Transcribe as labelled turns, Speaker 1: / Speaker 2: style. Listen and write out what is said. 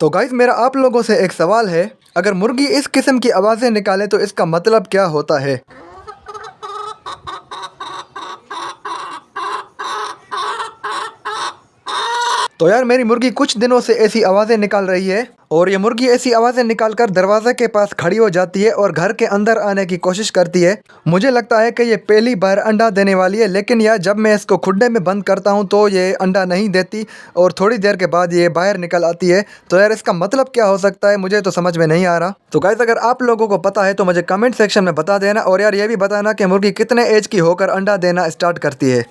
Speaker 1: तो गाइस मेरा आप लोगों से एक सवाल है, अगर मुर्गी इस किस्म की आवाज़ें निकाले तो इसका मतलब क्या होता है? तो यार मेरी मुर्गी कुछ दिनों से ऐसी आवाज़ें निकाल रही है और ये मुर्गी ऐसी आवाज़ें निकालकर दरवाजे के पास खड़ी हो जाती है और घर के अंदर आने की कोशिश करती है। मुझे लगता है कि ये पहली बार अंडा देने वाली है, लेकिन यार जब मैं इसको खुड्डे में बंद करता हूँ तो ये अंडा नहीं देती और थोड़ी देर के बाद ये बाहर निकल आती है। तो यार इसका मतलब क्या हो सकता है, मुझे तो समझ में नहीं आ रहा। तो गाइस अगर आप लोगों को पता है तो मुझे कमेंट सेक्शन में बता देना और यार ये भी बताना कि मुर्गी कितने एज की होकर अंडा देना स्टार्ट करती है।